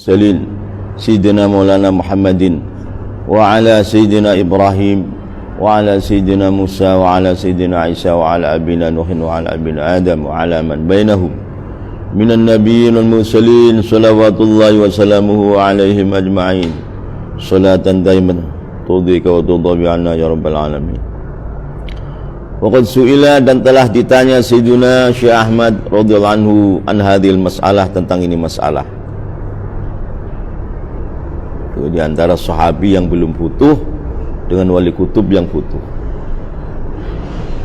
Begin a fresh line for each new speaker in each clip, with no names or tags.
Salil Sayyidina Maulana Muhammadin wa ala Sayyidina Ibrahim wa ala Sayyidina Musa wa ala Sayyidina Isa wa ala abina Nuhin wa ala abina Adam wa ala man bainahum minan nabiyyin wal mursalin salawatullahi wa salamuhu alaihim ajma'in salatan daiman tudika wa tudabi anna ya rabbal alamin. Waqad su'ila, dan telah ditanya Sayyidina Syekh Ahmad radhiyallahu anhu an hadhil mas'alah, tentang ini masalah. Itu di antara sahabi yang belum futuh dengan wali kutub yang futuh.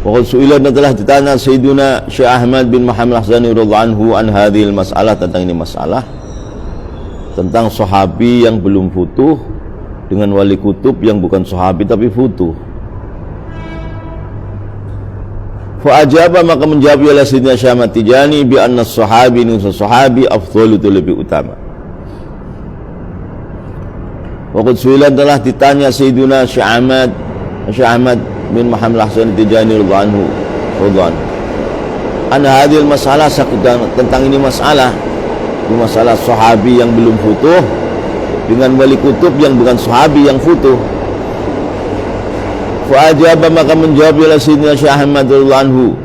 Waqad su'ila, dan telah ditanya Sayyidina Syekh Ahmad bin Muhammad Al-Hassani radhiyallahu anhu an hadhil mas'alah, tentang ini masalah, tentang sahabi yang belum futuh dengan wali kutub yang bukan sahabi tapi futuh. Fa'ajaba, maka menjawab oleh Sayyidina Syekh Ahmad Tijani bi anna sahabi, ini sahabi afdhalu, itu lebih utama. Waqad su'ilan, telah ditanya Sayyidina Syekh Ahmad bin Muhammad Al-Hassani Tijani radhiyallahu anhu an hadhil masalah, tentang ini masalah, ini masalah sahabi yang belum futuh dengan wali kutub yang bukan sahabi yang futuh. Fa'ajaba, maka menjawab oleh Sayyidina Syekh Ahmad radhiyallahu anhu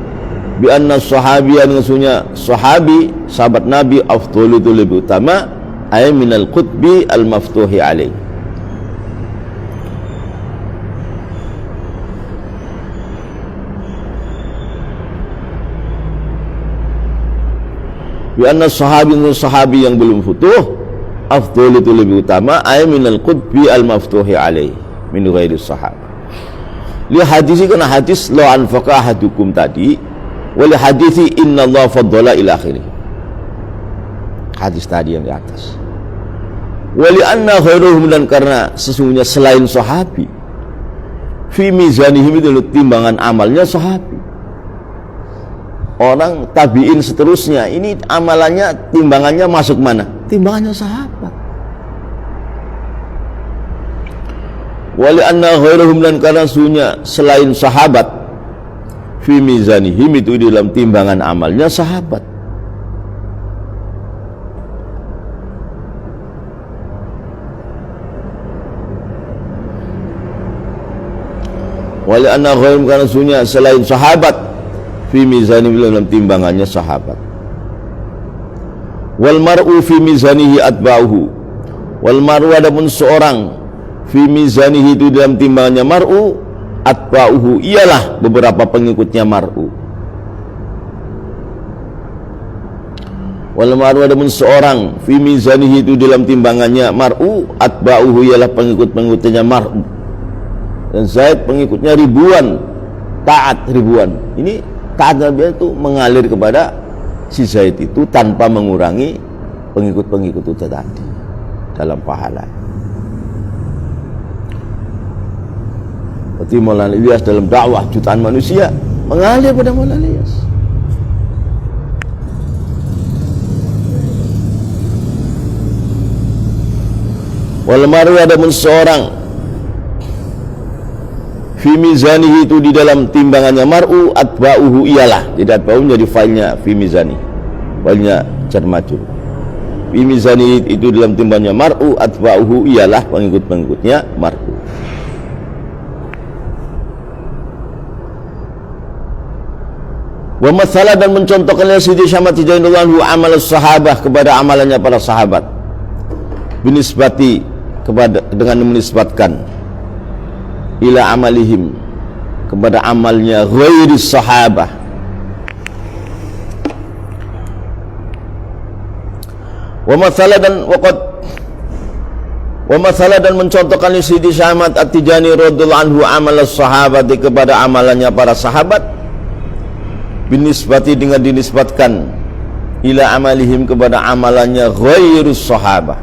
bi anna sahabiyan, maksudnya sahabi sahabat Nabi afdhalu, itu lebih utama, ay minal qutbi al maftuhi alaih. Bi anna sahabi yang belum futuh afdhalu, itu lebih utama, ay minal qutbi al maftuhi alaih min ghairi sahabat. Li hadisi, karena hadis la anfaqa ahadukum tadi, wali hadisi innallaha faddala ila akhirih, hadis tadi yang di atas. Wali anna khairuhum, dan karena sesungguhnya selain sahabi fi mizanihim, itu timbangan amalnya sahabi. Orang tabi'in seterusnya, ini amalannya, timbangannya masuk mana? Timbangannya sahabat. Wali anna khairuhum, dan karena sesungguhnya selain sahabat fi mizanihim, itu di dalam timbangan amalnya sahabat. Wali anna khairuhum, karena sesungguhnya selain sahabat fi mizanihim, dalam timbangannya sahabat. Wal mar'u fi mizanihi atba'uhu, wal mar'u, adapun seorang fi mizanihi, itu dalam timbangannya mar'u, atba'uhu, ialah beberapa pengikutnya mar'u. Wal mar'u, adapun seorang fi mizanihi, itu dalam timbangannya mar'u, atba'uhu, ialah pengikut-pengikutnya mar'u. Dan Zaid pengikutnya ribuan, taat ribuan. Ini taat Nabi itu mengalir kepada si Zaid itu tanpa mengurangi pengikut-pengikut itu tadi dalam pahala. Seperti Maulana Ilyas dalam dakwah jutaan manusia mengalir pada Maulana Ilyas. Wal mar'u, adapun seorang fi mizanihi, itu di dalam timbangannya mar'u, atba'uhu, ialah, jadi atba'uhu menjadi failnya fi mizani, failnya jar majrur. Fi mizanihi, itu dalam timbangannya mar'u, atba'uhu, ialah pengikut-pengikutnya mar'u. Wa matsalah, dan mencontohkannya Sayyidi Syekh Tijani radhiyallahu anhu amal sahabah, kepada amalannya para sahabat, binisbati, kepada, dengan menisbatkan, ila amalihim, kepada amalnya ghairi sahabah. Wa matsalah, dan mencontohkan Sayyidi Syekh Ahmad At-Tijani radhiyallahu anhu amal sahabati, kepada amalannya para sahabat, binisbati, dengan dinisbatkan, ila amalihim, kepada amalannya ghairus sahabah,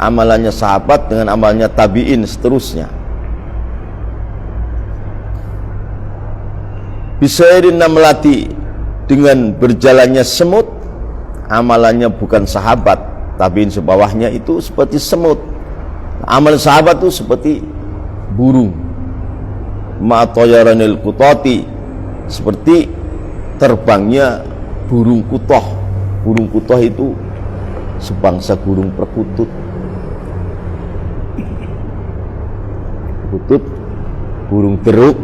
amalannya sahabat dengan amalnya tabi'in seterusnya. Bisairin namlati, dengan berjalannya semut, amalannya bukan sahabat, tabi'in sebawahnya itu seperti semut. Amal sahabat itu seperti burung, ma tayaranil qutati, seperti terbangnya burung kutoh. Burung kutoh itu sebangsa burung perkutut. Perkutut, burung teruk.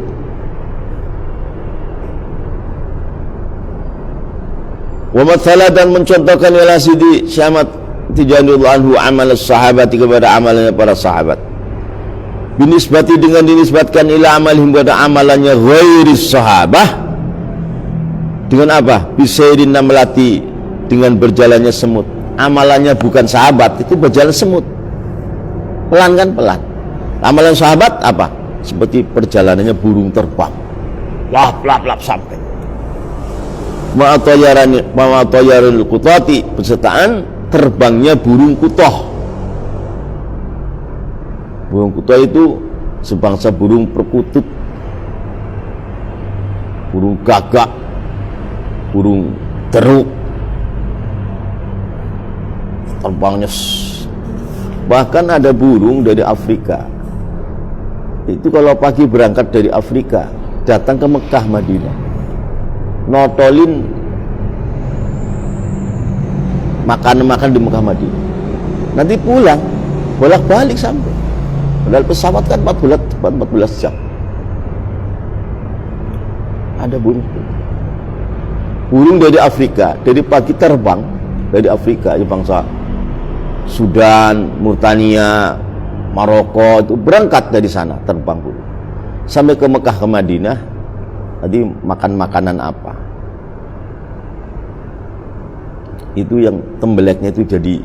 Wa mathala, dan mencontohkan ila Sidi Syamad Tijanul anhu amal sahabati, kepada amalannya para sahabat. Binisbati, dengan dinisbatkan ila amalihim, kepada amalannya ghairis sahabah. Dengan apa? Bisairin namlati, dengan berjalannya semut. Amalannya bukan sahabat, itu berjalan semut. Pelan kan? Pelan. Amalan sahabat apa? Seperti perjalanannya burung terbang. Lap lap lap sampai. Ma'atayaranil kutati, besertaan terbangnya burung kutoh. Burung kutoh itu sebangsa burung perkutut, burung gagak, burung teruk, terbangnya. Bahkan ada burung dari Afrika, itu kalau pagi berangkat dari Afrika datang ke Mekah Madinah, notolin makan di Mekah Madinah, nanti pulang bolak-balik sampai. Padahal pesawat kan 14 jam. Ada burung dari Afrika, dari pagi terbang dari Afrika, ya bangsa Sudan, Mauritania, Maroko, itu berangkat dari sana terbang burung sampai ke Mekah ke Madinah. Tadi makan makanan apa? Itu yang tembeleknya itu jadi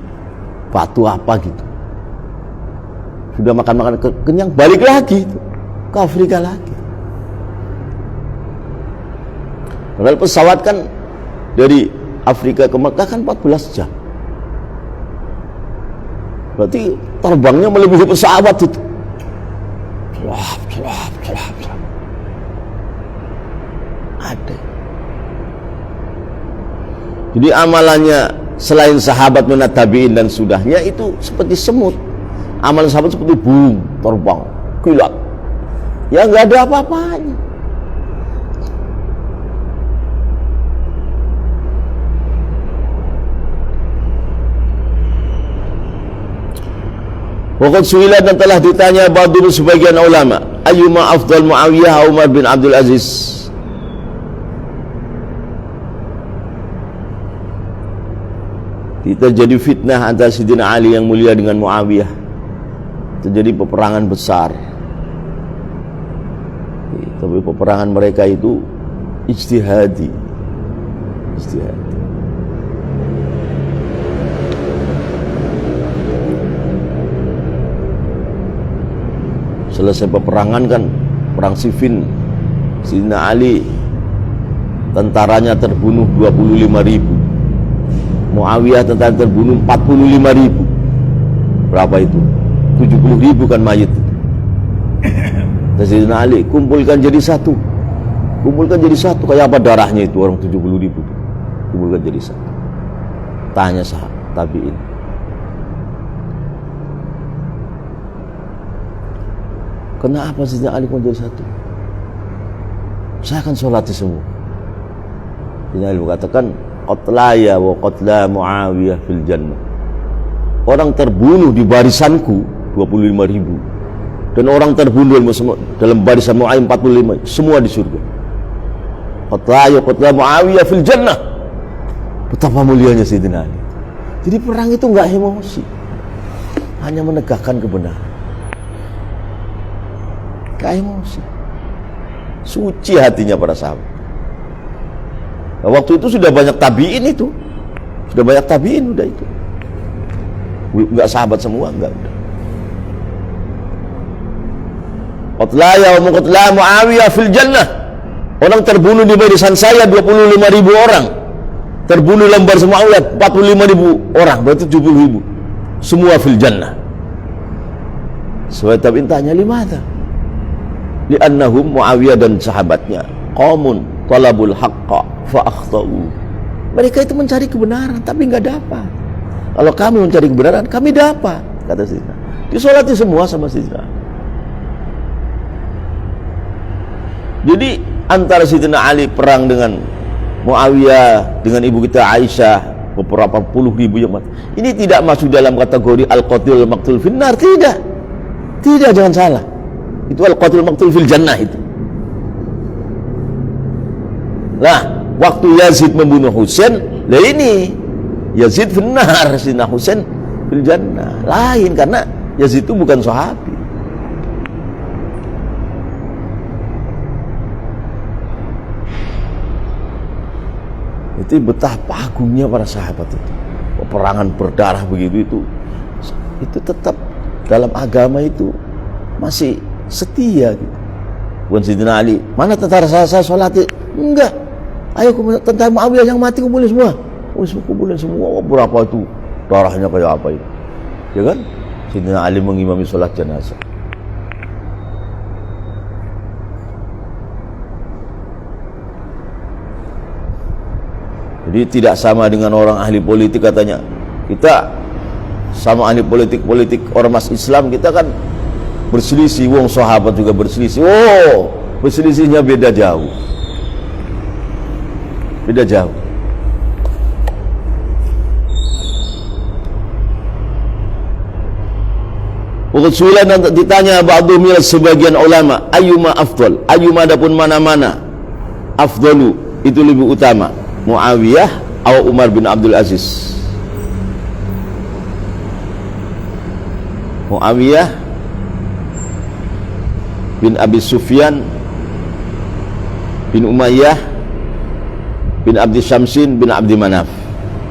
batu apa gitu. Sudah makan kenyang, balik lagi itu ke Afrika lagi. Padahal pesawat kan dari Afrika ke Mekah kan 14 jam. Berarti terbangnya melebihi pesawat itu. Ada. Jadi amalannya selain sahabat minat tabi'in dan sudahnya itu seperti semut. Amalan sahabat seperti burung terbang, kilat. Ya nggak ada apa-apanya. Waqad su'ila, dan telah ditanya ba'du sebagian ulama, ayyuma afdal Muawiyah Umar bin Abdul Aziz. Terjadi fitnah antara Sayyidina Ali yang mulia dengan Muawiyah. Terjadi peperangan besar. Tapi peperangan mereka itu ijtihadi. Selesai peperangan kan, perang Siffin, Sayyidina Ali tentaranya terbunuh 25.000. Muawiyah tentara terbunuh 45.000. Berapa itu? 70.000 kan mayit. Sayyidina Ali kumpulkan jadi satu. Kayak apa darahnya itu orang 70.000 itu. Kumpulkan jadi satu. Tanya sahabat tabi'in, kenapa Sayyidina Ali kumpul jadi satu? Saya akan sholati semua. Sayyidina Ali mengatakan, qatlaya wa qatla Muawiyah fil jannah. Orang terbunuh di barisanku 25.000, dan orang terbunuh dalam barisan Muawiyah 45, semua di surga. Qatlaya wa qatla Muawiyah fil jannah. Betapa mulianya Sayyidina Ali. Jadi perang itu enggak emosi, hanya menegakkan kebenaran. Enggak emosi. Suci hatinya para sahabat. Nah, waktu itu sudah banyak tabiin itu. Udah itu. Enggak sahabat semua, enggak udah. Qatlaya wa qatla Muawiyah fil jannah. Orang terbunuh di barisan saya 25.000 orang. Terbunuh dalam barisan Muawiyah 45.000 orang, berarti 70.000. Semua fil jannah. Sesuai tabiin tanya, limada? Li'annahum, Muawiyah dan sahabatnya, qaumun talabul haqqa fa akhtau. Mereka itu mencari kebenaran tapi enggak dapat. Kalau kami mencari kebenaran, kami dapat, kata Sayyidina. Disolati semua sama Sayyidina. Jadi antara Sayyidina Ali perang dengan Muawiyah, dengan ibu kita Aisyah beberapa puluh ribu yang mati. Ini tidak masuk dalam kategori al-qatil al-maqtul finnar, tidak, jangan salah. Itu al-qatil al-maqtul fil jannah itu. Nah, waktu Yazid membunuh Husain, lah ini Yazid finnar, Sayyidina Husain fil jannah. Lain, karena Yazid itu bukan sahabi. Itu betapa agungnya para sahabat itu. Peperangan berdarah begitu itu tetap dalam agama itu masih setia gitu. Bukan Sayyidina Ali, mana tentara saya sholat? Enggak. Ayo tentara Muawiyah yang mati kumpulin semua. Kumpulin semua. Berapa itu darahnya kayak apa itu? Ya kan? Sayyidina Ali mengimami sholat jenazah. Jadi tidak sama dengan orang ahli politik katanya. Kita sama ahli politik ormas Islam, kita kan berselisih. Wong sahabat juga berselisih. Oh, berselisihnya beda jauh. Beda jauh. Usulan ditanya ba'dhum sebagian ulama, ayyuma afdal, ayyuma adapun mana-mana, afdalu itu lebih utama, Muawiyah atau Umar bin Abdul Aziz. Muawiyah bin Abi Sufyan bin Umayyah bin Abdi Syamsin bin Abdi Manaf.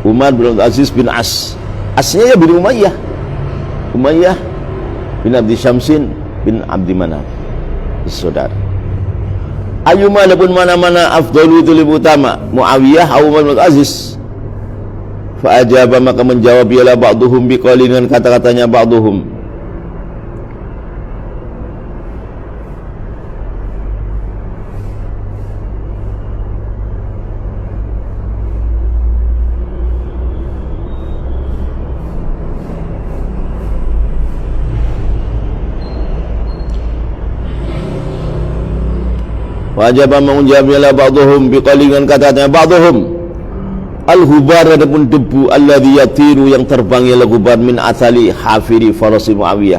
Umar bin Abdul Aziz bin Asnya ya bin Umayyah bin Abdi Syamsin bin Abdi Manaf, saudara. Ayyuma adapun mana-mana afdalu itu lebih utama, Muawiyah atau Umar bin Abdul Aziz. Fa ajaba maka menjawab ialah ba'duhum biqaulin, dengan kata-katanya ba'duhum. Wajib menjawabnya ba'dhum biqalingan, katanya ba'dhum al-hubar adapun debu alladhi yatiru yang terbang ialah hubar min athali hafiri farasi Muawiyah,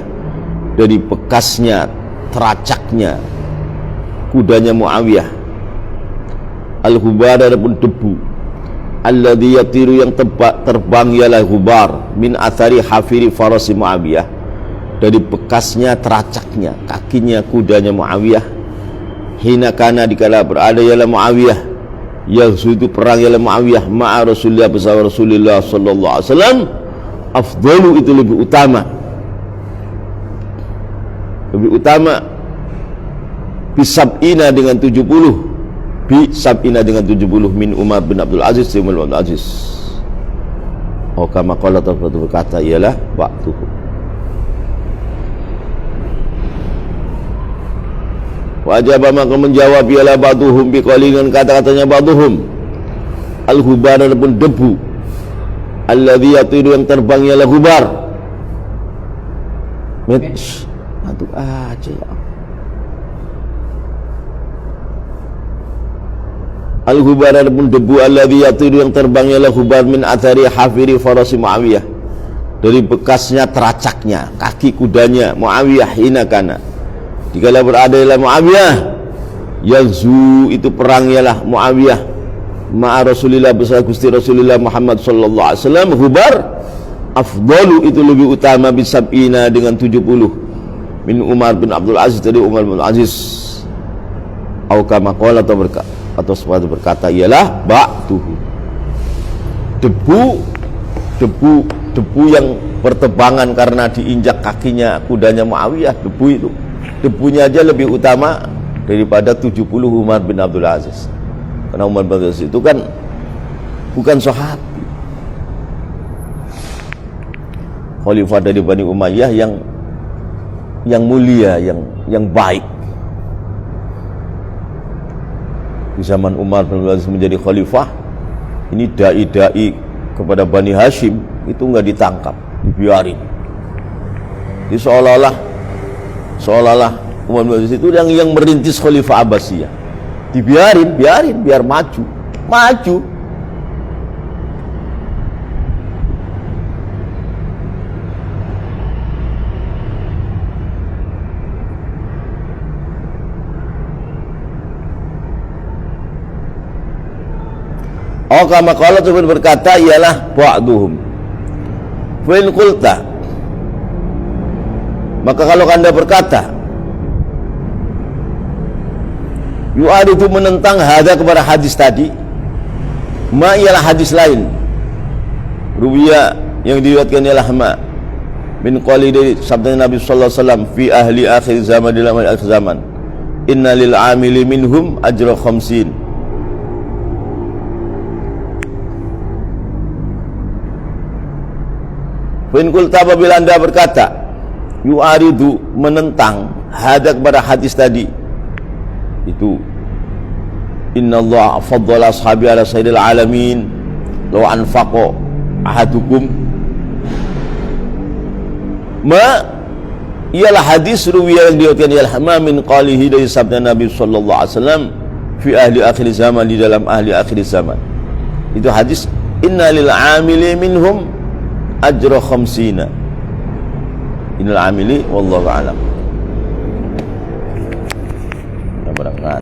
dari bekasnya teracaknya kudanya Muawiyah. Al-hubar adapun debu alladhi yatiru yang terbang ialah hubar min athari hafiri farasi Muawiyah, dari bekasnya teracaknya kakinya kudanya Muawiyah. Hina kana dikala berada ialah Muawiyah, yaghzu itu perang ialah Muawiyah ma'a Rasulullah bersama Rasulullah sallallahu alaihi wasallam, afdalu itu lebih utama bisab'ina dengan 70, bisab'ina dengan 70 min Umar bin Abdul Aziz, Umar bin Abdul Aziz. Oh kama qala berkata ialah waktu. Wajib maka menjawab ialah ba'duhum biqalingan, kata-katanya ba'duhum al-hubar adapun debu alladhi yatiru yang terbang ialah hubar. Ngantuk aja ya. Al-hubar adapun debu alladhi yatiru yang terbang ialah hubar min athari hafiri farasi Muawiyah, dari bekasnya teracaknya kaki kudanya Muawiyah. Hina kana dikala berada ialah Muawiyah, yaghzu itu perang ialah Muawiyah ma'a Rasulillah bersama Gusti Rasulullah Muhammad sallallahu alaihi wasallam, hubar afdalu itu lebih utama bisab'ina dengan 70 min Umar bin Abdul Aziz, dari Umar bin Abdul Aziz. Au kama qala atau sepatu berkata ialah ba'duhu, debu yang bertebangan karena diinjak kakinya kudanya Muawiyah, debunya aja lebih utama daripada 70 Umar bin Abdul Aziz. Karena Umar bin Abdul Aziz itu kan bukan sahabi, khalifah dari Bani Umayyah yang mulia, yang baik. Di zaman Umar bin Abdul Aziz menjadi khalifah, ini dai-dai kepada Bani Hashim itu nggak ditangkap, dibiarin. Jadi seolah-olah Umar bin Aziz itu yang merintis Khalifah Abbasiyah, dibiarin biar maju. Oh kama qala tu berkata ialah ba'duhum. Fa in qulta, maka kalau Anda berkata yu'ad itu menentang hadza kepada hadis tadi, ma ialah hadis lain ruwiya yang diriwayatkan ialah ma min qali dari sabda Nabi sallallahu alaihi wasallam fi ahli akhir zaman, dalam akhir zaman, inna lil amili minhum ajra khamsin. Fin qulta, apabila Anda berkata yu'aridu menentang hadza kepada hadis tadi, itu inna Allah faddala ashabi ala sayyidil alamin law anfaqa ahadukum, ma ialah hadis ruwiyah yang diriwayatkan ialah ma min qalihi dari sabda Nabi sallallahu alaihi wasallam fi ahli akhir zaman, di dalam ahli akhir zaman. Itu hadis inna lil amili minhum ajra khamsina. Innal amili wallahu a'lam.